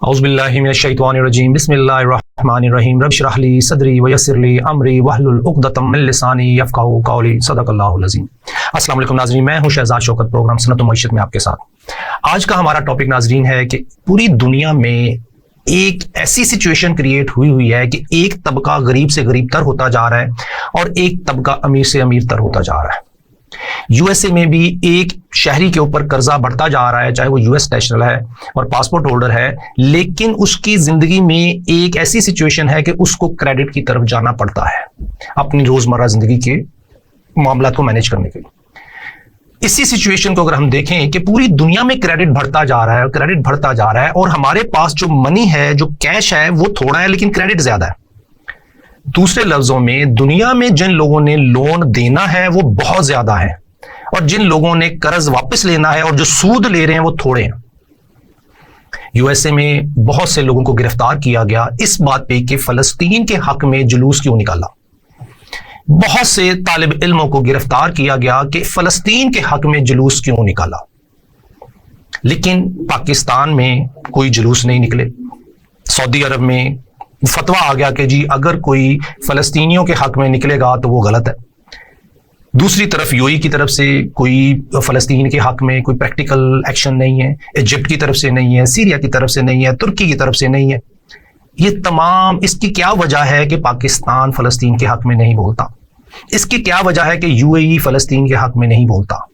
औज़ुबिल्लाहि मिनश्शैतानिर्रजीम बिस्मिल्लाहिर्रहमानिर्रहीम रब्बिश इश्रह ली सदरी वयस्सिर ली अमरी वहलुल उक़दतम मिन लिसानी यफ़क़हू क़ौली सदक़ल्लाहुल अज़ीम। अस्सलाम वालेकुम नाज़रीन, मैं हूं शहज़ाद शौकत, प्रोग्राम सनत व मईशत में आपके साथ। आज का हमारा टॉपिक नाज़रीन है कि पूरी दुनिया में एक ऐसी सिचुएशन क्रिएट हुई है कि एक तबका गरीब से गरीब तर होता जा रहा है और एक तबका अमीर से अमीर तर होता जा रहा है। यूएसए में भी एक शहरी के ऊपर कर्जा बढ़ता जा रहा है, चाहे वो यूएस नेशनल है और पासपोर्ट होल्डर है, लेकिन उसकी जिंदगी में एक ऐसी सिचुएशन है कि उसको क्रेडिट की तरफ जाना पड़ता है अपनी रोजमर्रा जिंदगी के मामला को मैनेज करने के लिए। इसी सिचुएशन को अगर हम देखें कि पूरी दुनिया में क्रेडिट बढ़ता जा रहा है, क्रेडिट बढ़ता जा रहा है और हमारे पास जो मनी है, जो कैश है, वो थोड़ा है लेकिन क्रेडिट ज्यादा है। दूसरे लफ्जों में दुनिया में जिन लोगों ने लोन देना है वो बहुत ज्यादा है और जिन लोगों ने कर्ज वापस लेना है और जो सूद ले रहे हैं वो थोड़े हैं। यूएसए में बहुत से लोगों को गिरफ्तार किया गया इस बात पे कि फलस्तीन के हक में जुलूस क्यों निकाला। बहुत से तालिब इल्मों को गिरफ्तार किया गया कि फलस्तीन के हक में जुलूस क्यों निकाला, लेकिन पाकिस्तान में कोई जुलूस नहीं निकले। सऊदी अरब में फतवा आ गया कि जी अगर कोई फलस्तीनियों के हक में निकलेगा तो वो गलत है। दूसरी तरफ यूएई की तरफ से कोई फलस्तीन के हक में कोई प्रैक्टिकल एक्शन नहीं है, इजिप्ट की तरफ से नहीं है, सीरिया की तरफ से नहीं है, तुर्की की तरफ से नहीं है। ये तमाम इसकी क्या वजह है कि पाकिस्तान फलस्तीन के हक में नहीं बोलता? इसकी क्या वजह है कि यूएई फलस्तीन के हक में नहीं बोलता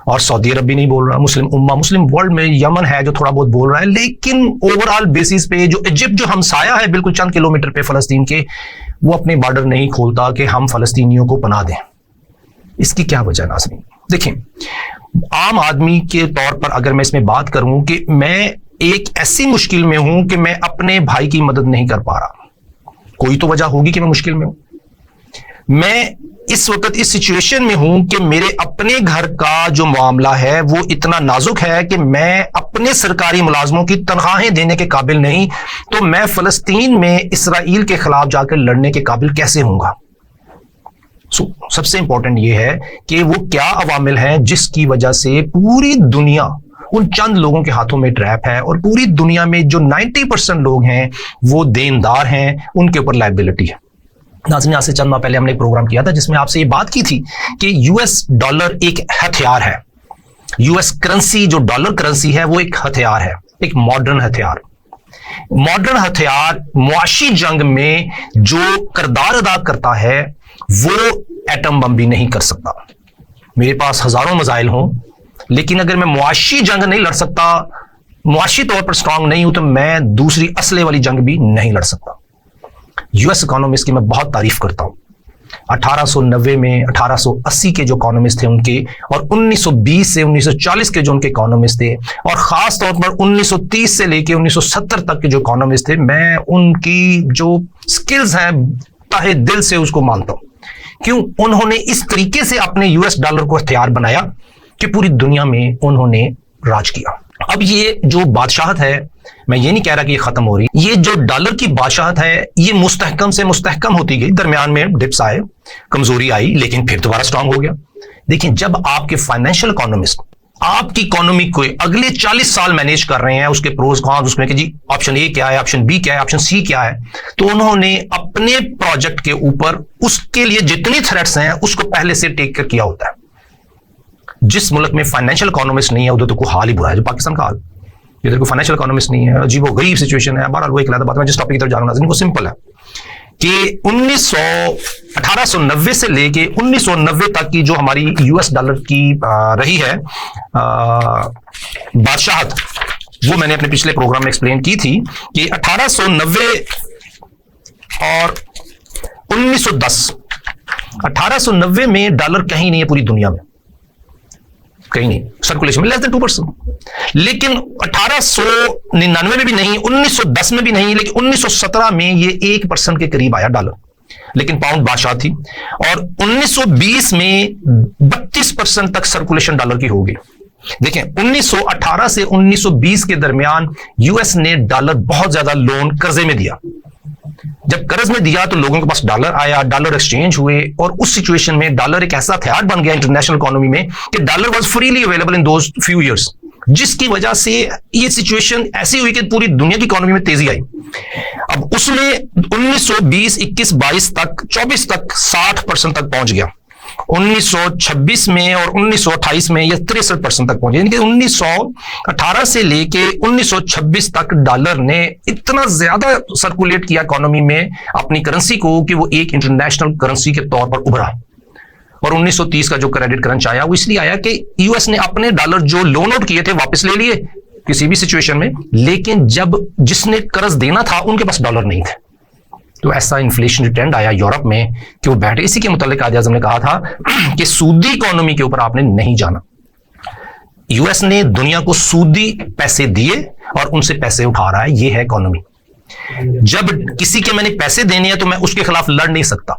और सऊदी अरब भी नहीं बोल रहा? मुस्लिम उम्मा, मुस्लिम वर्ल्ड में यमन है जो थोड़ा बहुत बोल रहा है, लेकिन ओवरऑल बेसिस पे जो इजिप्ट जो हमसाया है बिल्कुल चंद किलोमीटर पे फलस्तीन के, वो अपने बॉर्डर नहीं खोलता कि हम फलस्तीनियों को पनाह दें। इसकी क्या वजह नाज़रीन? देखिए, आम आदमी के तौर पर अगर मैं इसमें बात करूं कि मैं एक ऐसी मुश्किल में हूं कि मैं अपने भाई की मदद नहीं कर पा रहा, कोई तो वजह होगी कि मैं मुश्किल में हूं। मैं इस वक्त इस सिचुएशन में हूं कि मेरे अपने घर का जो मामला है वो इतना नाजुक है कि मैं अपने सरकारी मुलाजमों की तनख्वाहें देने के काबिल नहीं, तो मैं फलस्तीन में इसराइल के खिलाफ जाकर लड़ने के काबिल कैसे होऊंगा? सबसे इंपॉर्टेंट ये है कि वो क्या अवामिल हैं जिसकी वजह से पूरी दुनिया उन चंद लोगों के हाथों में ट्रैप है और पूरी दुनिया में जो 90% लोग हैं वो देनदार हैं, उनके ऊपर लायबिलिटी है। नाज़रीन, आज से चंद माह पहले हमने एक प्रोग्राम किया था जिसमें आपसे ये बात की थी कि यूएस डॉलर एक हथियार है। यूएस करेंसी जो डॉलर करेंसी है वो एक हथियार है, एक मॉडर्न हथियार। मॉडर्न हथियार मुआशी जंग में जो किरदार अदा करता है वो एटम बम भी नहीं कर सकता। मेरे पास हजारों मजाइल हों, लेकिन अगर मैं मुआशी जंग नहीं लड़ सकता, मुआशी तौर पर स्ट्रांग नहीं हूं, तो मैं दूसरी असले वाली जंग भी नहीं लड़ सकता। यूएस इकोनॉमिस्ट की मैं बहुत तारीफ करता हूं। 1890 में 1880 के जो इकोनॉमिस्ट थे उनके, और 1920 से 1940 के जो उनके इकोनॉमिस्ट थे, और खास तौर पर 1930 से लेके 1970 तक के जो इकोनॉमिस्ट थे, मैं उनकी जो स्किल्स हैं ताहे दिल से उसको मानता हूं। क्यों? उन्होंने इस तरीके से अपने यूएस डॉलर को हथियार बनाया कि पूरी दुनिया में उन्होंने राज किया। अब ये जो बादशाहत है, मैं ये नहीं कह रहा कि ये खत्म हो रही, ये जो डॉलर की बादशाहत है ये मुस्तहकम से मुस्तहकम होती गई। दरमियान में डिप्स आए, कमजोरी आई, लेकिन फिर दोबारा स्ट्रांग हो गया। देखिए, जब आपके फाइनेंशियल इकोनॉमिस्ट आपकी इकोनॉमी को अगले 40 साल मैनेज कर रहे हैं, उसके प्रोज कॉन्स, उसमें कि जी ऑप्शन ए क्या है, ऑप्शन बी क्या है, ऑप्शन सी क्या है, तो उन्होंने अपने प्रोजेक्ट के ऊपर उसके लिए जितनी थ्रेट्स हैं उसको पहले से टेक कर किया होता है। जिस मुल्क में फाइनेंशियल इकोनॉमिस्ट नहीं है उधर तो कोई हाल ही बुरा है, जो पाकिस्तान का हाल। इधर कोई फाइनेंशियल इकोनॉमिस्ट नहीं है, अजीब गरीब सिचुएशन है। बहरहाल वो एक अलग बात है। मैं जिस टॉपिक की तरफ जा रहा हूं, सिंपल है कि 1890 से लेके 1990 तक की जो हमारी यूएस डॉलर की रही है बादशाहत, वो मैंने अपने पिछले प्रोग्राम में एक्सप्लेन की थी कि 1890 और 1910, 1890 में डॉलर कहीं नहीं है पूरी दुनिया में, कहीं नहीं, सर्कुलेशन में लेस देन 2%। लेकिन 1899 में भी नहीं, 1910 में भी नहीं, लेकिन 1917 में ये 1% के करीब आया डॉलर, लेकिन पाउंड बादशाह थी। और 1920 में 32% तक सर्कुलेशन डॉलर की होगी। देखें, 1918 से 1920 के दरमियान यूएस ने डॉलर बहुत ज्यादा लोन कर्जे में दिया। जब कर्ज में दिया तो लोगों के पास डॉलर आया, डॉलर एक्सचेंज हुए, और उस सिचुएशन में डॉलर एक ऐसा हथियार बन गया इंटरनेशनल इकोनॉमी में कि dollar was freely available in those few years. जिसकी वजह से ये सिचुएशन ऐसी हुई कि पूरी दुनिया की इकोनॉमी में तेजी आई। अब उसमें 1920, 21, 22 तक, 24 तक 60% तक पहुंच गया। 1926 में और 1928 में यह 63% तक पहुंचे, यानी कि 1918 से लेके 1926 तक डॉलर ने इतना ज्यादा सर्कुलेट किया इकोनॉमी में अपनी करेंसी को कि वो एक इंटरनेशनल करेंसी के तौर पर उभरा। और 1930 का जो क्रेडिट क्रंच आया वो इसलिए आया कि यूएस ने अपने डॉलर जो लोन आउट किए थे वापस ले लिए किसी भी सिचुएशन में, लेकिन जब जिसने कर्ज देना था उनके पास डॉलर नहीं थे। तो ऐसा इन्फ्लेशन ट्रेंड आया यूरोप में कि वो बैठे। इसी के मुतालिक कायदे आज़म ने कहा था कि सूदी इकोनॉमी के ऊपर आपने नहीं जाना। यूएस ने दुनिया को सूदी पैसे दिए और उनसे पैसे उठा रहा है, ये है इकोनॉमी। जब किसी के मैंने पैसे देने हैं तो मैं उसके खिलाफ लड़ नहीं सकता।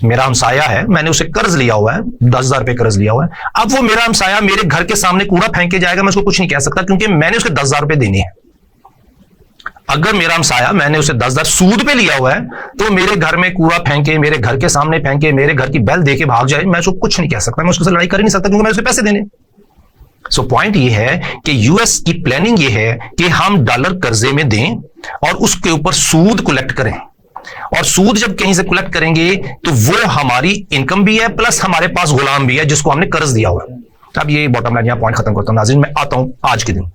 मेरा हमसाया है, मैंने उसे कर्ज लिया हुआ है, 10,000 रुपए कर्ज लिया हुआ है। अब वो मेरा हमसाया मेरे घर के सामने कूड़ा फेंक के जाएगा, मैं उसको कुछ नहीं कह सकता क्योंकि मैंने उसके 10,000 रुपए देने हैं। अगर मेरा हमसाया मैंने उसे 10,000 सूद पे लिया हुआ है तो मेरे घर में कूड़ा फेंके, मेरे घर के सामने फेंके, मेरे घर की बेल देके भाग जाए, मैं उसको कुछ नहीं कह सकता, मैं उसके साथ लड़ाई कर ही नहीं सकता क्योंकि मैं उसे पैसे देने। सो पॉइंट ये है कि यूएस की प्लानिंग ये है कि हम डॉलर कर्जे में दें और उसके ऊपर सूद कलेक्ट करें, और सूद जब कहीं से कलेक्ट करेंगे तो वो हमारी इनकम भी है प्लस हमारे पास गुलाम भी है जिसको हमने कर्ज दिया हुआ है। अब ये बॉटम लाइन यहां पॉइंट खत्म करता हूं। नाज़रीन, मैं आता हूं आज के दिन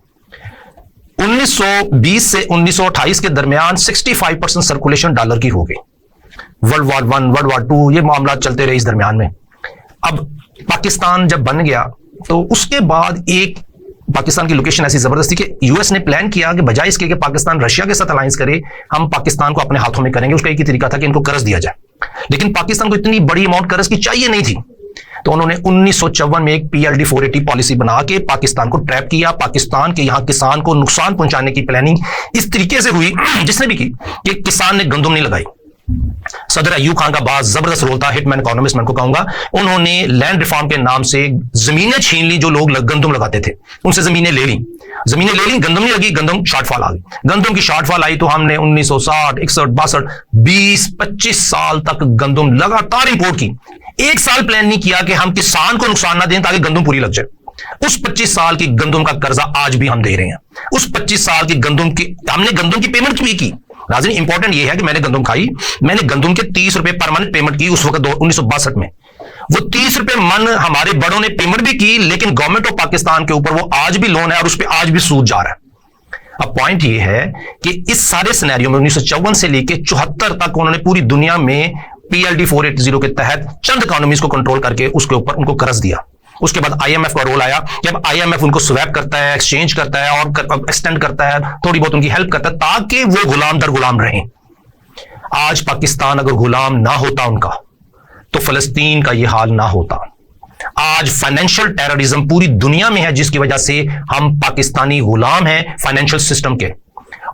1920 से 1928 के दरमियान 65% सर्कुलेशन डॉलर की हो गई। वर्ल्ड वॉर 1, वर्ल्ड वॉर 2 ये मामला चलते रहे इस दरमियान में। अब पाकिस्तान जब बन गया तो उसके बाद एक पाकिस्तान की लोकेशन ऐसी जबरदस्ती कि यूएस ने प्लान किया कि बजाय इसके कि पाकिस्तान रशिया के साथ अलायंस करे, हम पाकिस्तान को अपने हाथों में करेंगे। उसका एक ही तरीका था कि इनको कर्ज दिया जाए, लेकिन पाकिस्तान को इतनी बड़ी अमाउंट कर्ज की चाहिए नहीं थी। तो उन्होंने 1954 में एक PLD 480 पॉलिसी बना के पाकिस्तान को ट्रैप किया। पाकिस्तान के यहां किसान को नुकसान पहुंचाने की प्लानिंग इस तरीके से हुई जिसने भी की कि किसान ने गंदम नहीं लगाई। सदर अयूब खान का बहुत जबरदस्त रोल था, हिटमैन इकोनॉमिस्ट मैं को कहूंगा। उन्होंने लैंड रिफॉर्म के नाम से जमीनें छीन ली, जो लोग गंदम लगाते थे उनसे जमीनें ले ली, गंदम नहीं लगी, गंदम शॉर्टफॉल आ गई। गंदम की शॉर्टफॉल आई तो हमने 1960, 61, 62, 20, 25 साल तक गंदम लगातार इंपोर्ट की। एक साल प्लान नहीं किया कि हम किसान को नुकसान ना दें ताकि गंदम पूरी लग जाए। उस 25 साल की गंदम का कर्जा आज भी हम दे रहे हैं। उस 25 साल की गंदम की हमने गंदम की पेमेंट भी की। नाज़रीन, इंपॉर्टेंट ये है कि मैंने गंदम खाई, मैंने गंदम के 30 रुपए पर मन पेमेंट की उस वक्त 1962 में। वो 30 रुपए मन हमारे बड़ों ने पेमेंट भी की, लेकिन गवर्नमेंट ऑफ पाकिस्तान के ऊपर वो आज भी लोन है और उस पर आज भी सूद जा रहा है। अब पॉइंट ये है कि इस सारे सिनेरियो में 1954 से लेकर 74 तक उन्होंने पूरी दुनिया में PLD 480 के तहत चंद इकोनॉमीज को कंट्रोल करके उसके ऊपर उनको कर्ज दिया। उसके बाद IMF का रोल आया कि अब IMF उनको स्वैप करता है, एक्सचेंज करता है और एक्सटेंड करता है, थोड़ी बहुत उनकी हेल्प करता है ताकि वो गुलाम दर गुलाम रहें। आज पाकिस्तान अगर गुलाम ना होता उनका तो फलस्तीन का ये हाल ना होता। आज फाइनेंशियल टेररिज्म पूरी दुनिया में है जिसकी वजह से हम पाकिस्तानी गुलाम हैं फाइनेंशियल सिस्टम के,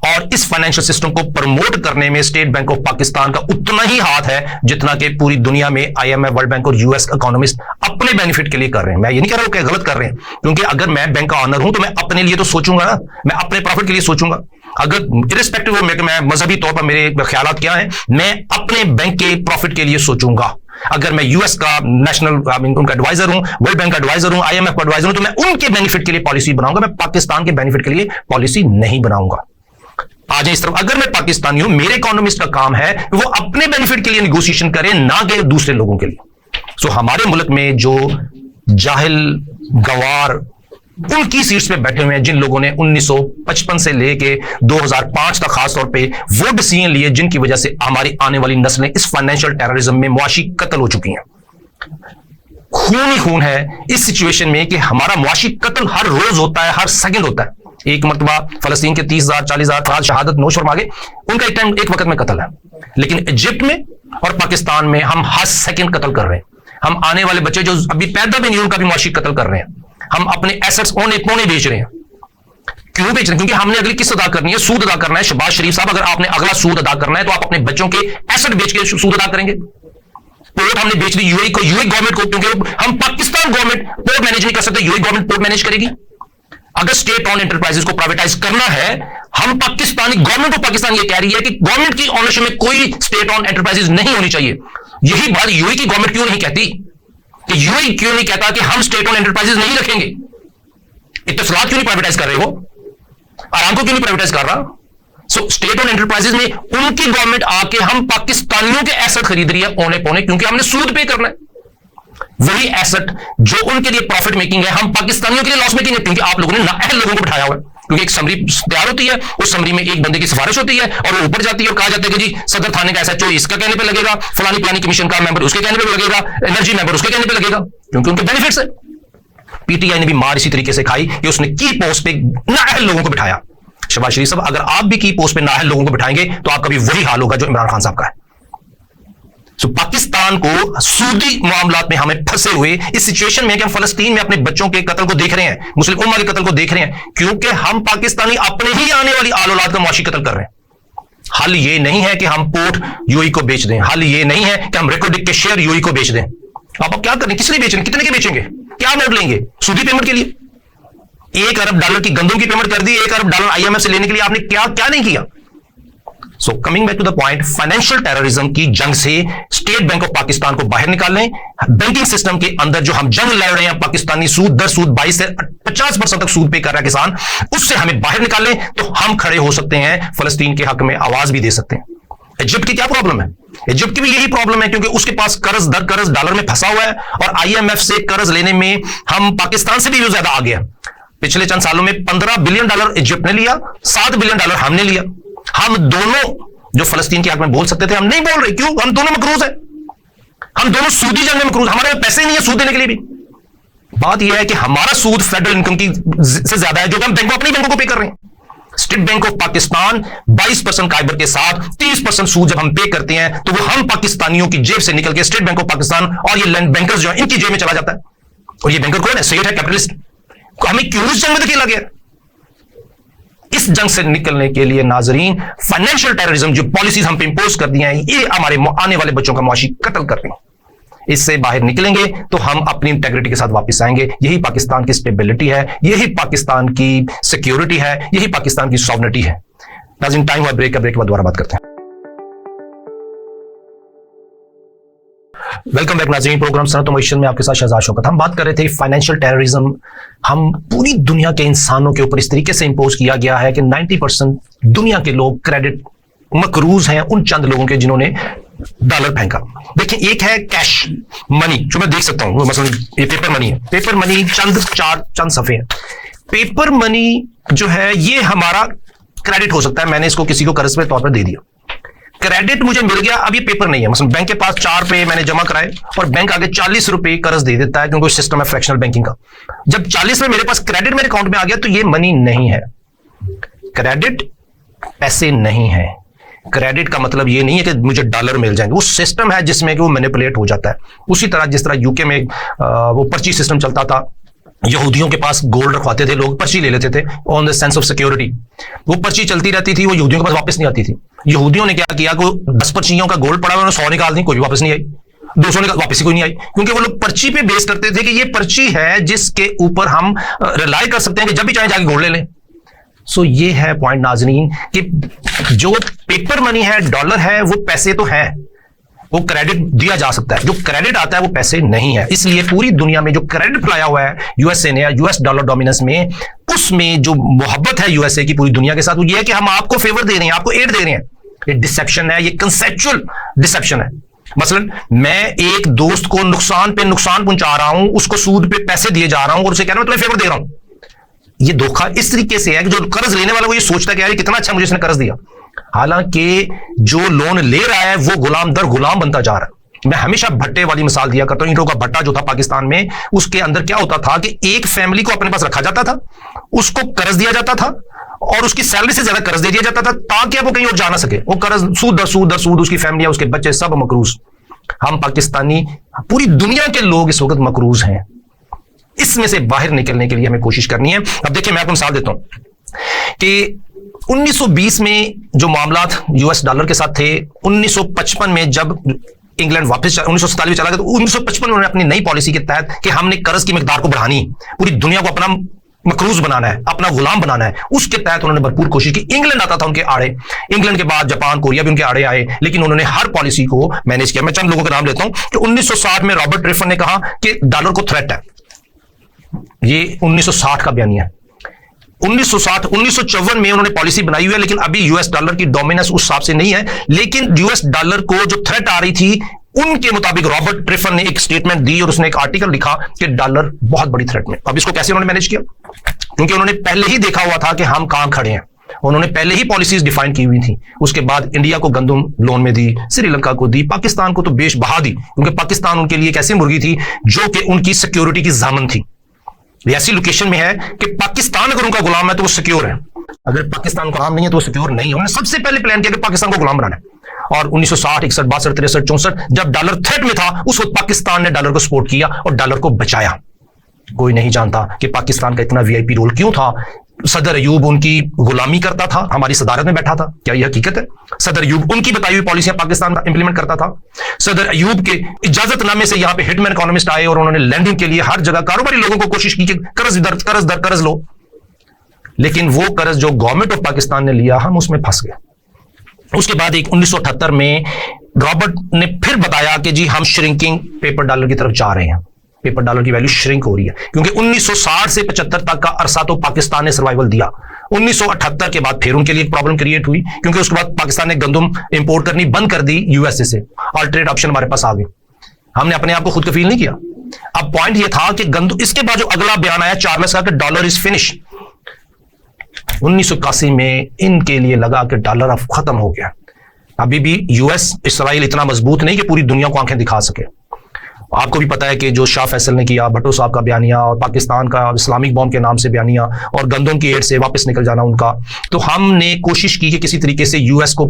और इस फाइनेंशियल सिस्टम को प्रमोट करने में स्टेट बैंक ऑफ पाकिस्तान का उतना ही हाथ है जितना कि पूरी दुनिया में IMF, वर्ल्ड बैंक और US इकोनॉमिस्ट अपने बेनिफिट के लिए कर रहे हैं। मैं ये नहीं कह रहा हूं कि गलत कर रहे हैं, क्योंकि अगर मैं बैंक का ऑनर हूं तो मैं अपने लिए तो सोचूंगा ना, मैं अपने प्रॉफिट के लिए सोचूंगा। अगर इरिस्पेक्टिव ऑफ मैं मजहबी तौर पर मेरे ख्यालात क्या है, मैं अपने बैंक के प्रॉफिट के लिए सोचूंगा। अगर मैं US का नेशनल उनका एडवाइजर हूं, वर्ल्ड बैंक का एडवाइजर हूं, IMF का एडवाइजर हूं, तो मैं उनके बेनिफिट के लिए पॉलिसी बनाऊंगा, मैं पाकिस्तान के बेनिफिट के लिए पॉलिसी नहीं बनाऊंगा। आज इस तरफ अगर मैं पाकिस्तानी हूं, मेरे इकोनॉमिस्ट का काम है वो अपने बेनिफिट के लिए निगोशिएशन करें, ना कि दूसरे लोगों के लिए। सो हमारे मुल्क में जो जाहिल गवार उनकी सीट्स पे बैठे हुए हैं, जिन लोगों ने 1955 से लेके 2005 तक खासतौर पे वो डिसीजन लिए जिनकी वजह से हमारी आने वाली नस्लें इस फाइनेंशियल टेररिज्म में मुआशी कत्ल हो चुकी हैं। खून ही खून है इस सिचुएशन में कि हमारा मुआशी कत्ल हर रोज होता है, हर सेकंड होता है। एक मरतबा फलस्तीन के 30,000 40,000 अफराद शहादत नोश फरमा गए, उनका एक वक्त में कत्ल है। लेकिन इजिप्ट में और पाकिस्तान में हम हर सेकंड कत्ल कर रहे हैं। हम आने वाले बच्चे जो अभी पैदा भी नहीं उनका भी मुआशी कत्ल कर रहे हैं। हम अपने एसेट्स औने पौने बेच रहे हैं। क्यों बेच रहे हैं? क्योंकि हमने अगली किस्त अदा करनी है, सूद अदा करना है। शहबाज शरीफ साहब, अगर आपने अगला सूद अदा करना है तो आप अपने बच्चों के एसेट बेच के सूद अदा करेंगे। पोर्ट हमने बेच दी यूएई को, यूएई गवर्नमेंट को, क्योंकि हम पाकिस्तान गवर्नमेंट पोर्ट मैनेज नहीं कर सकते, यूएई गवर्नमेंट पोर्ट मैनेज करेगी। अगर स्टेट ऑन एंटरप्राइजेस को प्राइवेटाइज करना है, हम पाकिस्तानी गवर्नमेंट ऑफ पाकिस्तान ये कह रही है कि गवर्नमेंट की ऑनरशिप में कोई स्टेट ऑन एंटरप्राइजेस नहीं होनी चाहिए। यही बात यूएई की गवर्नमेंट क्यों नहीं कहती? कि यूएई क्यों नहीं कहता कि हम स्टेट ऑन एंटरप्राइजेस नहीं रखेंगे? इत्तेफाक क्यों नहीं प्राइवेटाइज कर रहे हो? आरामको क्यों नहीं प्राइवेटाइज कर रहा? सो स्टेट ओन एंटरप्राइजेज में उनकी गवर्नमेंट आके हम पाकिस्तानियों के एसेट खरीद रही है औने पौने, क्योंकि हमने सूद पे करना है। वही एसेट जो उनके लिए प्रॉफिट मेकिंग है, हम पाकिस्तानियों के लिए लॉस मेकिंग है, क्योंकि आप लोगों ने नाअहल लोगों को बिठाया हुआ है। क्योंकि एक समरी तैयार होती है, उस समरी में एक बंदे की सिफारिश होती है और वो ऊपर जाती है और कहा जाता है कि जी सदर थाने का एसएचओ इसका कहने पे लगेगा, फलानी प्लानिंग कमीशन का मेंबर उसके कहने पे लगेगा, एनर्जी मेंबर उसके कहने पे लगेगा, क्योंकि उनके बेनिफिट्स है। पीटीआई ने भी मार इसी तरीके से खाई कि उसने की पोस्ट पे नाअहल लोगों को बिठाया। शहबाज शरीफ साहब, अगर आप भी की पोस्ट पे नाअहल लोगों को बिठाएंगे तो आपका भी वही हाल होगा जो इमरान खान साहब का है। सो पाकिस्तान को सूदी मामलात में हमें फंसे हुए इस सिचुएशन में कि हम फलस्तीन में अपने बच्चों के कत्ल को देख रहे हैं, मुस्लिम उम्मा के कत्ल को देख रहे हैं, क्योंकि हम पाकिस्तानी अपने ही आने वाली आल औलाद का मुआशी कत्ल कर रहे हैं। हल ये नहीं है कि हम पोर्ट यूएई को बेच दें, हल ये नहीं है कि हम रेकोडिक के शेयर यूएई को बेच दें। आप क्या करें? किस लिए बेचेंगे? कितने के बेचेंगे? क्या मोड लेंगे? सूदी पेमेंट के लिए $1 अरब की गंदम की पेमेंट कर दी, $1 अरब आईएमएफ से लेने के लिए आपने क्या क्या नहीं किया? So coming back to the point, financial terrorism की जंग से स्टेट बैंक ऑफ पाकिस्तान को बाहर निकालने, बैंकिंग सिस्टम के अंदर जो हम जंग लड़ रहे हैं, पाकिस्तानी सूद दर सूद 22 से 50% तक सूद पे कर रहा है किसान, उससे हमें बाहर निकालने तो हम खड़े हो सकते हैं, फलस्तीन के हक में आवाज भी दे सकते हैं। इजिप्ट की क्या प्रॉब्लम है? इजिप्ट की भी यही प्रॉब्लम है, क्योंकि उसके पास कर्ज दर कर्ज डॉलर में फंसा हुआ है और आईएमएफ से कर्ज लेने में हम पाकिस्तान से भी ज्यादा आ गया। पिछले चंद सालों में $15 बिलियन इजिप्ट ने लिया, $7 बिलियन हमने लिया। हम दोनों जो फलस्तीन के हक में बोल सकते थे, हम नहीं बोल रहे। क्यों? हम दोनों मकरूज हैं, हम दोनों सूदी जंग में मकरूज, हमारे पैसे नहीं है सूद देने के लिए भी। बात यह है कि हमारा सूद फेडरल इनकम की से ज्यादा है, जो कि हम बैंकों अपनी बैंकों को पे कर रहे हैं। स्टेट बैंक ऑफ पाकिस्तान 22% काइबर के साथ 30% सूद जब हम पे करते हैं तो वो हम पाकिस्तानियों की जेब से निकल के स्टेट बैंक ऑफ पाकिस्तान और ये बैंकर्स जो है इनकी जेब में चला जाता है। और ये बैंकर कौन है? सेठ है, कैपिटलिस्ट। हमें क्यों इस जंग में धकेला गया? इस जंग से निकलने के लिए नाजरीन, फाइनेंशियल टेररिज्म जो पॉलिसीज हम पे इंपोज कर दी हैं, ये हमारे आने वाले बच्चों का मुआशी कत्ल कर रही हैं। इससे बाहर निकलेंगे तो हम अपनी इंटेग्रिटी के साथ वापस आएंगे। यही पाकिस्तान की स्टेबिलिटी है, यही पाकिस्तान की सिक्योरिटी है, यही पाकिस्तान की सॉवरेनिटी है। नाज़रीन, टाइम हुआ ब्रेक के बाद दोबारा बात करते हैं। वेलकम बैक नाज़रीन, प्रोग्राम सनत मईशत में आपके साथ शहजाद शौकत। हम बात कर रहे थे फाइनेंशियल टेररिज्म हम पूरी दुनिया के इंसानों के ऊपर इस तरीके से इंपोज किया गया है कि 90% दुनिया के लोग क्रेडिट मकरूज हैं उन चंद लोगों के जिन्होंने डॉलर फेंका। देखिए, एक है कैश मनी जो मैं देख सकता हूं, मसलन ये पेपर मनी है। पेपर मनी चंद सफे हैं। पेपर मनी जो है ये हमारा क्रेडिट हो सकता है, मैंने इसको किसी को कर्ज पे तौर पर दे दिया, क्रेडिट मुझे मिल गया। अब ये पेपर नहीं है, मतलब बैंक के पास 4 रुपए मैंने जमा कराए और बैंक आगे 40 रुपए कर्ज दे देता है, क्योंकि सिस्टम है फ्रैक्शनल बैंकिंग का। जब 40 में मेरे पास क्रेडिट मेरे अकाउंट में आ गया तो ये मनी नहीं है। क्रेडिट पैसे नहीं है। क्रेडिट का मतलब ये नहीं है कि मुझे डॉलर मिल जाएंगे, वो सिस्टम है जिसमें कि वो मैनिपुलेट हो जाता है। उसी तरह जिस तरह यूके में वो पर्ची सिस्टम चलता था, यहूदियों के पास गोल्ड रखवाते थे लोग, पर्ची ले लेते थे on the sense of security. वो पर्ची चलती रहती थी, वो यहूदियों के पास वापस नहीं आती थी। यहूदियों ने क्या किया कि 10 पर्चियों का गोल्ड पड़ा, उन्होंने 100 निकाल दी, कोई वापस नहीं आई। 200 निकाल, वापस ही कोई नहीं आई, क्योंकि वो लोग पर्ची पे बेस करते थे कि ये पर्ची है जिसके ऊपर हम रिलाई कर सकते हैं कि जब भी चाहे जाके गोल्ड ले लें। सो ये है पॉइंट नाज़रीन कि जो पेपर मनी है, डॉलर है, वो पैसे तो है, वो क्रेडिट दिया जा सकता है। जो क्रेडिट आता है वो पैसे नहीं है। इसलिए पूरी दुनिया में जो क्रेडिट फैलाया हुआ है यूएसए ने, यूएस डॉलर डोमिनेंस में, उसमें जो मोहब्बत है यूएसए की पूरी दुनिया के साथ, वो ये है कि हम आपको फेवर दे रहे हैं, आपको एड दे रहे हैं। ये डिसेप्शन है, ये कंसेप्चुअल डिसेप्शन है। मसलन मैं एक दोस्त को नुकसान पे नुकसान पहुंचा रहा हूं, उसको सूद पे पैसे दिए जा रहा हूं और उसे कह रहा हूं तुम्हें फेवर दे रहा हूं। ये धोखा इस तरीके से है कि जो कर्ज लेने वाला वो ये सोचता है कि यार कितना अच्छा मुझे इसने कर्ज दिया, हालांकि जो लोन ले रहा है वो गुलाम दर गुलाम बनता जा रहा है। मैं हमेशा भट्टे वाली मिसाल दिया करता हूं। ईंटों का भट्टा जो था पाकिस्तान में, उसके अंदर क्या होता था कि एक फैमिली को अपने पास रखा जाता था, उसको कर्ज दिया जाता था और उसकी सैलरी से ज्यादा कर्ज दे दिया जाता था ताकि वो कहीं और जा ना सके। वो कर्ज सूद दर सूद, उसकी फैमिली, उसके बच्चे सब मकरूज। हम पाकिस्तानी, पूरी दुनिया के लोग इस वक्त मकरूज हैं। इसमें से बाहर निकलने के लिए हमें कोशिश करनी है। अब देखिए, मैं आपको मिसाल देता हूं कि 1920 में जो मामलात यूएस डॉलर के साथ थे, 1955 में जब इंग्लैंड वापस 1947 में चला गया तो 1955 में उन्होंने अपनी नई पॉलिसी के तहत कि हमने कर्ज की मिकदार को बढ़ानी, पूरी दुनिया को अपना मकरूज बनाना है, अपना गुलाम बनाना है, उसके तहत उन्होंने भरपूर कोशिश की। इंग्लैंड आता था उनके आड़े, इंग्लैंड के बाद जापान, कोरिया भी उनके आड़े आए, लेकिन उन्होंने हर पॉलिसी को मैनेज किया। मैं चंद लोगों का नाम लेता हूं कि 1960 में रॉबर्ट रिफन ने कहा कि डॉलर को थ्रेट है, ये 1960 का बयानिया है। 1954 में उन्होंने पॉलिसी बनाई हुई है, लेकिन अभी यूएस डॉलर की डोमिनेंस उस हिसाब से नहीं है। लेकिन यूएस डॉलर को जो थ्रेट आ रही थी, उनके मुताबिक रॉबर्ट ट्रिफन ने एक स्टेटमेंट दी और उसने एक आर्टिकल लिखा कि डॉलर बहुत बड़ी थ्रेट में। अब इसको कैसे उन्होंने मैनेज किया? क्योंकि उन्होंने पहले ही देखा हुआ था कि हम कहां खड़े हैं, उन्होंने पहले ही पॉलिसीज डिफाइन की हुई थी। उसके बाद इंडिया को गंदम लोन में दी, श्रीलंका को दी, पाकिस्तान को तो बेश बहा दी, क्योंकि पाकिस्तान उनके लिए एक ऐसी मुर्गी थी जो कि उनकी सिक्योरिटी की जामन थी। ऐसी लोकेशन में है कि पाकिस्तान अगर उनका गुलाम है तो वो सिक्योर है, अगर पाकिस्तान गुलाम नहीं है तो वो सिक्योर नहीं है। उन्होंने सबसे पहले प्लान किया कि पाकिस्तान को गुलाम बनाना है। और 1960, 61, 62, 63, 64 जब डॉलर थ्रेट में था, उस वक्त पाकिस्तान ने डॉलर को सपोर्ट किया और डॉलर को बचाया। कोई नहीं जानता कि पाकिस्तान का इतना वीआईपी रोल क्यों था। सदर अयूब उनकी गुलामी करता था, हमारी सदारत में बैठा था। क्या यह हकीकत है? सदर अयूब उनकी बताई हुई पॉलिसियां पाकिस्तान इंप्लीमेंट करता था। सदर अयूब के इजाजतनामे से यहां पे हिटमैन इकोनॉमिस्ट आए और उन्होंने लैंडिंग के लिए हर जगह कारोबारी लोगों को कोशिश की कि कर्ज लो। लेकिन वो कर्ज जो गवर्नमेंट ऑफ पाकिस्तान ने लिया, हम उसमें फंस गए। उसके बाद एक 1978 में रॉबर्ट ने फिर बताया कि जी हम श्रिंकिंग पेपर डॉलर की तरफ जा रहे हैं, पेपर डॉलर की वैल्यू श्रिंक हो रही है। क्योंकि 1960 से 75 तक का अरसा तो पाकिस्तान ने सर्वाइवल दिया। 1978 के बाद फिर उनके लिए एक प्रॉब्लम क्रिएट हुई, क्योंकि उसके बाद पाकिस्तान ने गंदम इंपोर्ट करनी बंद कर दी यूएसए से। अल्टरनेट ऑप्शन हमारे पास आ गए, हमने अपने आप को खुद कफील नहीं किया। अब पॉइंट ये था कि गंदम, इसके बाद जो अगला बयान आया चार्ल्स का कि डॉलर इज फिनिश। 1981 में इनके लिए लगा कि डॉलर अब खत्म हो गया। अभी भी यूएस इसराइल इतना मजबूत नहीं कि पूरी दुनिया को आंखें दिखा सके। आपको भी पता है कि जो शाह फैसल ने किया, भट्टो साहब का बयानिया और पाकिस्तान का इस्लामिक बॉम्ब के नाम से बयानिया और गंदम की एड से वापस निकल जाना उनका, तो हमने कोशिश की कि किसी तरीके से यूएस को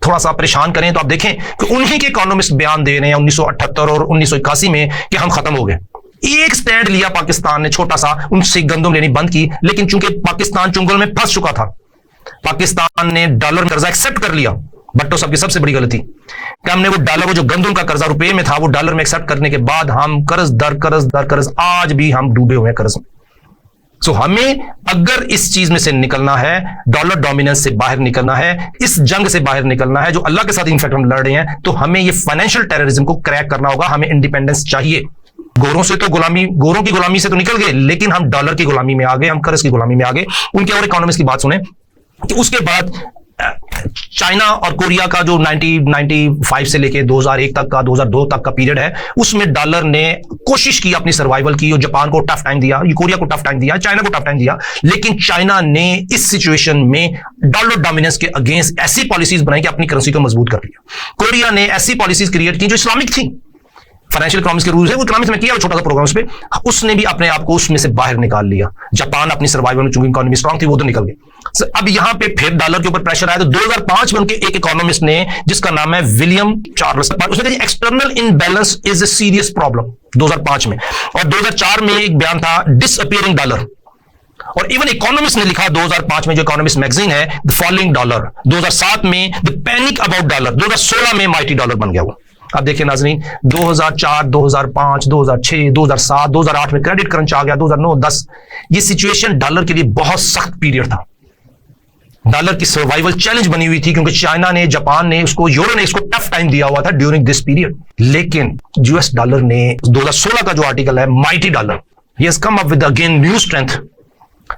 थोड़ा सा परेशान करें। तो आप देखें कि उन्हीं के इकोनॉमिस्ट बयान दे रहे हैं 1978 और 1981 में कि हम खत्म हो गए। एक स्टैंड लिया पाकिस्तान ने छोटा सा, उनसे गंदम लेनी बंद की। लेकिन चूंकि पाकिस्तान चुंगल में फंस चुका था, पाकिस्तान ने डॉलर कर्जा एक्सेप्ट कर लिया। भट्टो साहब की सबसे बड़ी गलती कि हमने वो डॉलर, वो जो गंदम का कर्जा रुपए में था, वो डॉलर में एक्सेप्ट करने के बाद हम कर्ज आज भी हम डूबे हुए हैं कर्ज में। सो हमें अगर इस चीज में से निकलना है, डॉलर डोमिनेंस से बाहर निकलना है, इस जंग से बाहर निकलना है जो अल्लाह के साथ इनफैक्ट हम लड़ रहे हैं, तो हमें ये फाइनेंशियल टेररिज्म को क्रैक करना होगा। हमें इंडिपेंडेंस चाहिए। गोरों से तो गुलामी, गोरों की गुलामी से तो निकल गए, लेकिन हम डॉलर की गुलामी में आ गए, हम कर्ज की गुलामी में आ गए। उनके और इकोनॉमिस्ट की बात सुने कि उसके बाद चाइना और कोरिया का जो 1995 से लेके 2001 तक का, 2002 तक का पीरियड है, उसमें डॉलर ने कोशिश की अपनी सर्वाइवल की और जापान को टफ टाइम दिया, कोरिया को टफ टाइम दिया, चाइना को टफ टाइम दिया। लेकिन चाइना ने इस सिचुएशन में डॉलर डोमिनेंस के अगेंस्ट ऐसी पॉलिसीज बनाई कि अपनी करेंसी को मजबूत कर लिया। कोरिया ने ऐसी पॉलिसीज क्रिएट की जो इस्लामिक थी, फाइनेंशियल इकोनॉमिक्स के रूल्स है वो इकोनॉमिक्स में किया, छोटा सा प्रोग्राम उस पे, उसने भी अपने आप को उसमें से बाहर निकाल लिया। जापान अपनी सर्वाइवल में चूंकि इकोनॉमी स्ट्रांग थी, वो तो निकल गई। अब यहां पे फिर डॉलर के ऊपर प्रेशर आया। तो 2005 में उनके एक इकोनॉमिस्ट ने, जिसका नाम है विलियम चार्ल्स, उसने कहा external imbalance is a serious problem 2005 में। और 2004 में एक बयान था डिसअपियरिंग डॉलर। और इवन इकोनॉमिस्ट ने लिखा 2005 में, जो इकोनॉमिस्ट मैगजीन है, द फॉलिंग डॉलर। 2007 में द पैनिक अबाउट डॉलर। 2016 में माइटी डॉलर बन गया वो। अब देखिए नाज़रीन, 2004, 2005, 2006, 2007, 2008 में क्रेडिट क्रंच आ गया, 2009, 10, ये सिचुएशन डॉलर के लिए बहुत सख्त पीरियड था। डॉलर की सर्वाइवल चैलेंज बनी हुई थी, क्योंकि चाइना ने, जापान ने, उसको यूरो ने इसको टफ टाइम दिया हुआ था ड्यूरिंग दिस पीरियड। लेकिन यूएस डॉलर ने 2016 का जो आर्टिकल है, mighty dollar, he has come up with again new strength.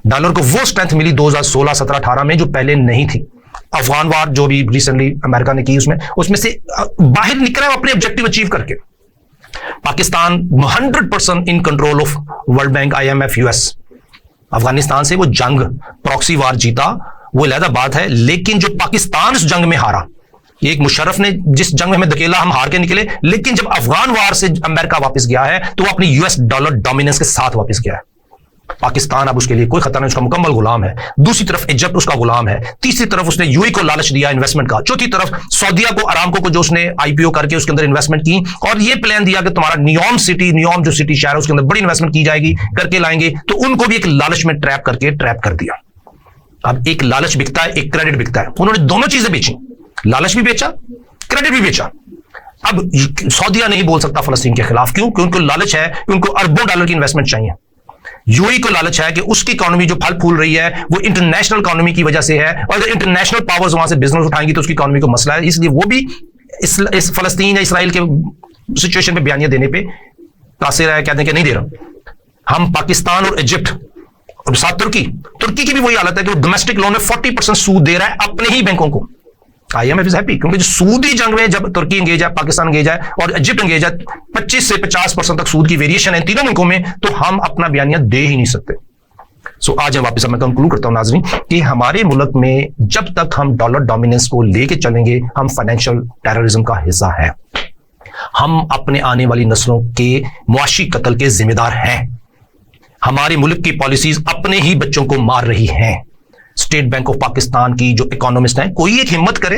Dollar को वो स्ट्रेंथ मिली 2016, 17, 18 में जो पहले नहीं थी। अफगान वार जो भी रिसेंटली अमेरिका ने की, उसमें से बाहर निकला अपने ऑब्जेक्टिव अचीव करके। Pakistan 100% in control of world bank, IMF, US. Afghanistan से वो जंग प्रॉक्सी वार जीता, वो अलग बात है, लेकिन जो पाकिस्तान उस जंग में हारा, एक मुशर्रफ ने जिस जंग में हमें धकेला, हम हार के निकले। लेकिन जब अफगान वार से अमेरिका वापस गया है, तो वो अपनी यूएस डॉलर डोमिनेंस के साथ वापस गया है। पाकिस्तान अब उसके लिए कोई खतरा नहीं, उसका मुकम्मल गुलाम है। दूसरी तरफ इजिप्ट उसका गुलाम है। तीसरी तरफ उसने यूएई को लालच दिया इन्वेस्टमेंट का। चौथी तरफ सऊदीया को, अरामको को, जो उसने IPO करके उसके अंदर इन्वेस्टमेंट की और ये प्लान दिया कि तुम्हारा नियोम जो सिटी शहर है, उसके अंदर बड़ी इन्वेस्टमेंट की जाएगी, करके लाएंगे। तो उनको भी एक लालच में ट्रैप कर दिया। अब एक लालच बिकता है, एक क्रेडिट बिकता है। उन्होंने दोनों चीजें बेची, लालच भी बेचा, क्रेडिट भी बेचा। अब सऊदीया नहीं बोल सकता फलस्तीन के खिलाफ, क्यों? क्योंकि उनको लालच है कि उनको अरबों डॉलर की इन्वेस्टमेंट चाहिए। यूएई को लालच है कि उसकी इकोनॉमी जो फल फूल रही है वो इंटरनेशनल इकोनॉमी की वजह से है, और अगर इंटरनेशनल पावर्स वहां से बिजनेस उठाएंगी तो उसकी इकोनॉमी को मसला है। इसलिए वो भी इस फलस्तीन या इसराइल के सिचुएशन पे बयानियां देने पे तासीर है, कहते हैं कि नहीं दे रहा। हम पाकिस्तान और इजिप्ट और साथ तुर्की की भी वही हालत है कि वो डोमेस्टिक लोन में 40% सूद दे रहा है अपने ही बैंकों को। IMF इज हैप्पी क्योंकि जो सूदी जंग में जब तुर्की एंगेज है, पाकिस्तान एंगेज है और इजिप्ट एंगेज है, 25 से 50% तक सूद की वेरिएशन है तीनों मुल्कों में, तो हम अपना बयानिया दे ही नहीं सकते। आज हम वापस मैं कंक्लूड करता हूं नाज़रीन कि हमारे मुल्क में जब तक हम डॉलर डोमिनेंस को लेके चलेंगे हम फाइनेंशियल टेररिज्म का हिस्सा है। हम अपने आने वाली नस्लों के मुआशी कत्ल के जिम्मेदार हैं। हमारे मुल्क की पॉलिसीज अपने ही बच्चों को मार रही हैं। स्टेट बैंक ऑफ पाकिस्तान की जो इकोनॉमिस्ट हैं, कोई एक हिम्मत करे,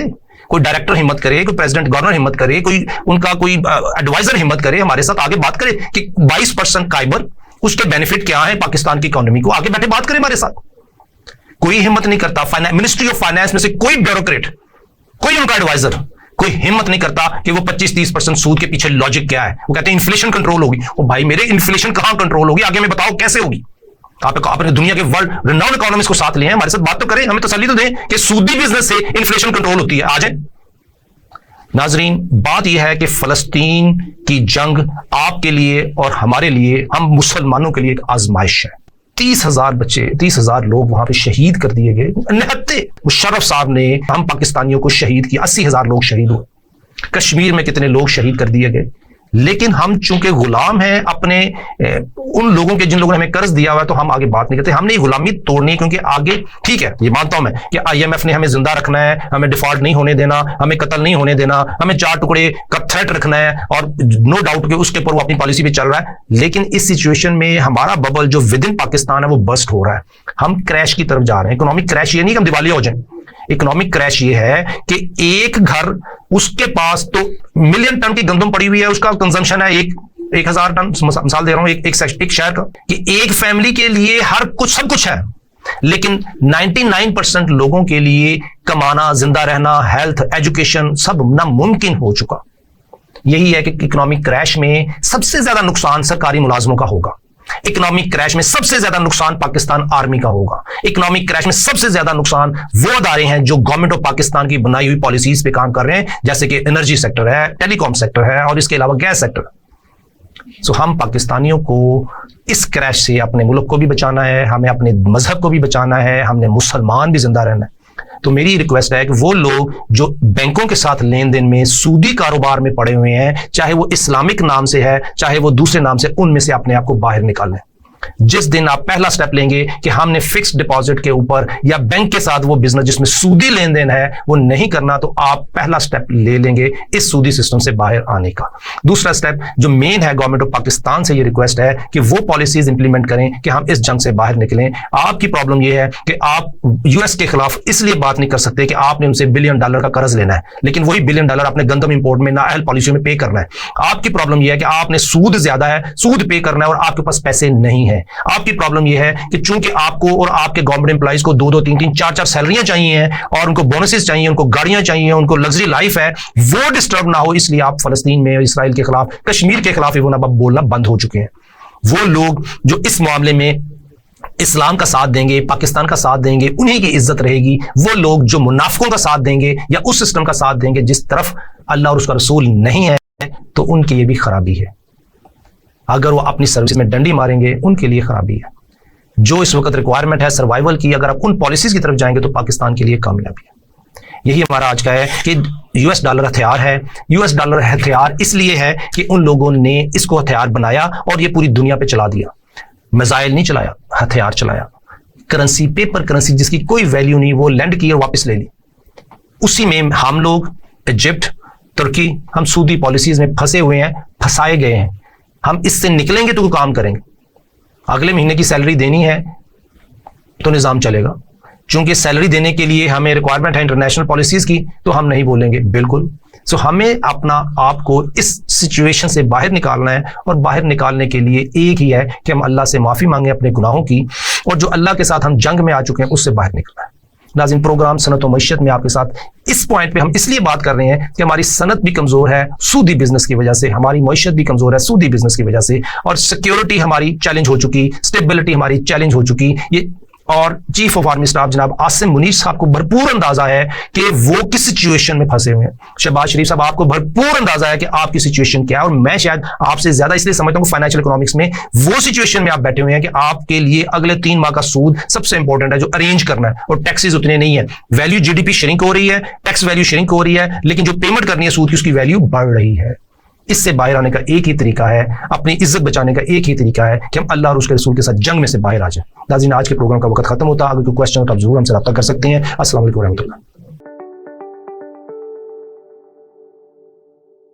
कोई डायरेक्टर हिम्मत करे, कोई प्रेसिडेंट गवर्नर हिम्मत करे, कोई उनका कोई एडवाइजर हिम्मत करे, हमारे साथ आगे बात करे कि 22% काइबर उसके बेनिफिट क्या है पाकिस्तान की इकोनॉमी को, आगे बैठे बात करें हमारे साथ। कोई हिम्मत नहीं करता। मिनिस्ट्री ऑफ फाइनेंस में से कोई ब्यूरोक्रेट, कोई उनका एडवाइजर, कोई हिम्मत नहीं करता कि वो 25-30% सूद के पीछे लॉजिक क्या है। वो कहते हैं इन्फ्लेशन कंट्रोल होगी। ओ भाई मेरे, इन्फ्लेशन कहां कंट्रोल होगी? आगे में बताओ कैसे होगी? आपने दुनिया के वर्ल्ड रिनाउंड इकोनॉमिस्ट को साथ लिए हैं, हमारे साथ बात तो करें, हमें तसल्ली तो दें कि सूदी बिजनेस से इन्फ्लेशन कंट्रोल होती है। आ जाए नाजरीन, बात यह है कि फलस्तीन की जंग आपके लिए और हमारे लिए, हम मुसलमानों के लिए एक आजमाइश है। 30,000 बच्चे, 30,000 लोग वहां पे शहीद कर दिए गए। निहत्ते मुशर्रफ साहब ने हम पाकिस्तानियों को शहीद किया। 80,000 लोग शहीद हुए। कश्मीर में कितने लोग शहीद कर दिए गए। लेकिन हम चूंकि गुलाम हैं अपने उन लोगों के जिन लोगों ने हमें कर्ज दिया हुआ है, तो हम आगे बात नहीं करते। हमने ये गुलामी तोड़नी है क्योंकि आगे, ठीक है ये मानता हूं मैं कि IMF ने हमें जिंदा रखना है, हमें डिफॉल्ट नहीं होने देना, हमें कत्ल नहीं होने देना, हमें 4 टुकड़े का थ्रेट रखना है और नो डाउट कि उसके ऊपर वो अपनी पॉलिसी पे चल रहा है। लेकिन इस सिचुएशन में हमारा बबल जो विद इन पाकिस्तान है वो बस्ट हो रहा है। हम क्रैश की तरफ जा रहे हैं। इकोनॉमिक क्रैश ये नहीं कि हम दिवालिया हो जाए। इकोनॉमिक क्रैश ये है कि एक घर, उसके पास तो मिलियन टन की गंदम पड़ी हुई है, उसका कंजम्पशन है 1,000 टन, मिसाल दे रहा हूं एक शहर का, कि एक फैमिली के लिए हर कुछ सब कुछ है। लेकिन 99% लोगों के लिए कमाना, जिंदा रहना, हेल्थ, एजुकेशन सब नामुमकिन हो चुका। यही है कि इकोनॉमिक क्रैश में सबसे ज्यादा नुकसान सरकारी मुलाजमों का होगा। इकोनॉमिक क्रैश में सबसे ज्यादा नुकसान पाकिस्तान आर्मी का होगा। इकोनॉमिक क्रैश में सबसे ज्यादा नुकसान वो अदारे हैं जो गवर्नमेंट ऑफ पाकिस्तान की बनाई हुई पॉलिसीज पे काम कर रहे हैं, जैसे कि एनर्जी सेक्टर है, टेलीकॉम सेक्टर है और इसके अलावा गैस सेक्टर। सो हम पाकिस्तानियों को इस क्रैश से अपने मुल्क को भी बचाना है, हमें अपने मजहब को भी बचाना है, हमने मुसलमान भी जिंदा रहना है। तो मेरी रिक्वेस्ट है कि वो लोग जो बैंकों के साथ लेन देन में, सूदी कारोबार में पड़े हुए हैं, चाहे वो इस्लामिक नाम से है, चाहे वो दूसरे नाम से, उनमें से अपने आप को बाहर निकालें। जिस दिन आप पहला स्टेप लेंगे कि हमने फिक्स्ड डिपॉजिट के ऊपर या बैंक के साथ वो बिजनेस जिसमें सूदी लेन देन है वो नहीं करना, तो आप पहला स्टेप ले लेंगे इस सूदी सिस्टम से बाहर आने का। दूसरा स्टेप जो मेन है, गवर्नमेंट ऑफ पाकिस्तान से ये रिक्वेस्ट है कि वो पॉलिसीज इंप्लीमेंट करें कि हम इस जंग से बाहर निकलें। आपकी प्रॉब्लम ये है कि आप यूएस के खिलाफ इसलिए बात नहीं कर सकते कि आपने उनसे $1 बिलियन का कर्ज लेना है, लेकिन वही $1 बिलियन अपने गंदम इंपोर्ट में, नाअहल पॉलिसी में पे करना है। आपकी प्रॉब्लम यह है कि आपने सूद ज्यादा है, सूद पे करना है और आपके पास पैसे नहीं है। आपकी प्रॉब्लम यह है कि चूंकि आपको और आपके गवर्नमेंट एम्प्लॉइज को 2-2, 3-3, 4-4 सैलरियां चाहिए हैं और उनको बोनसेस चाहिए, उनको गाड़ियां चाहिए, उनको लग्जरी लाइफ है, वो डिस्टर्ब ना हो, इसलिए आप फलस्तीन में, इसराइल के खिलाफ, कश्मीर के खिलाफ वो ना बोलना बंद हो चुके हैं। वो लोग जो इस मामले में इस्लाम का साथ देंगे, पाकिस्तान का साथ देंगे, उन्हीं की इज्जत रहेगी। वो लोग जो मुनाफिकों का साथ देंगे या उस सिस्टम का साथ देंगे जिस तरफ अल्लाह और उसका रसूल नहीं है, तो उनकी ये भी खराबी है। अगर वो अपनी सर्विस में डंडी मारेंगे, उनके लिए खराबी है। जो इस वक्त रिक्वायरमेंट है सर्वाइवल की, अगर आप उन पॉलिसीज की तरफ जाएंगे तो पाकिस्तान के लिए कामयाबी है। यही हमारा आज का है कि US डॉलर हथियार है। US डॉलर हथियार इसलिए है कि उन लोगों ने इसको हथियार बनाया और ये पूरी दुनिया पे चला दिया। मिसाइल नहीं चलाया, हथियार चलाया। करेंसी, पेपर करेंसी जिसकी कोई वैल्यू नहीं, वो लैंड की और वापस ले ली। उसी में हम लोग, इजिप्ट, तुर्की, हम सूदी पॉलिसीज में फंसे हुए हैं, फंसाए गए हैं। हम इससे निकलेंगे तो काम करेंगे। अगले महीने की सैलरी देनी है तो निजाम चलेगा। चूंकि सैलरी देने के लिए हमें रिक्वायरमेंट है इंटरनेशनल पॉलिसीज की, तो हम नहीं बोलेंगे बिल्कुल। सो हमें अपना आप को इस सिचुएशन से बाहर निकालना है और बाहर निकालने के लिए एक ही है कि हम अल्लाह से माफी मांगे अपने गुनाहों की, और जो अल्लाह के साथ हम जंग में आ चुके हैं उससे बाहर निकलना है। नाज़रीन, प्रोग्राम सनत व मईशत में आपके साथ इस पॉइंट पे हम इसलिए बात कर रहे हैं कि हमारी सनत भी कमजोर है सूदी बिजनेस की वजह से, हमारी मईशत भी कमजोर है सूदी बिजनेस की वजह से, और सिक्योरिटी हमारी चैलेंज हो चुकी, स्टेबिलिटी हमारी चैलेंज हो चुकी। ये और चीफ ऑफ आर्मी स्टाफ जनाब आसिम मुनीर साहब को भरपूर अंदाजा है कि वो किस सिचुएशन में फंसे हुए हैं। शहबाज शरीफ साहब, आपको भरपूर अंदाजा है कि आपकी सिचुएशन क्या है, और मैं शायद आपसे ज्यादा इसलिए समझता हूं कि फाइनेंशियल इकोनॉमिक्स में वो सिचुएशन में आप बैठे हुए हैं कि आपके लिए अगले 3 माह का सूद सबसे इंपॉर्टेंट है जो अरेंज करना है, और टैक्सेस उतने नहीं है। वैल्यू जीडीपी श्रिंक हो रही है, टैक्स वैल्यू श्रिंक हो रही है, लेकिन जो पेमेंट करनी है सूद की उसकी वैल्यू बढ़ रही है। इससे बाहर आने का एक ही तरीका है, अपनी इज्जत बचाने का एक ही तरीका है कि हम अल्लाह और उसके रसूल के साथ जंग में से बाहर आ जाए। नाज़रीन, आज के प्रोग्राम का वक्त खत्म होता है। अगर कोई क्वेश्चन हो तो आप जरूर हमसे रब्ता कर सकते हैं। अस्सलाम वालेकुम रहमतुल्लाह।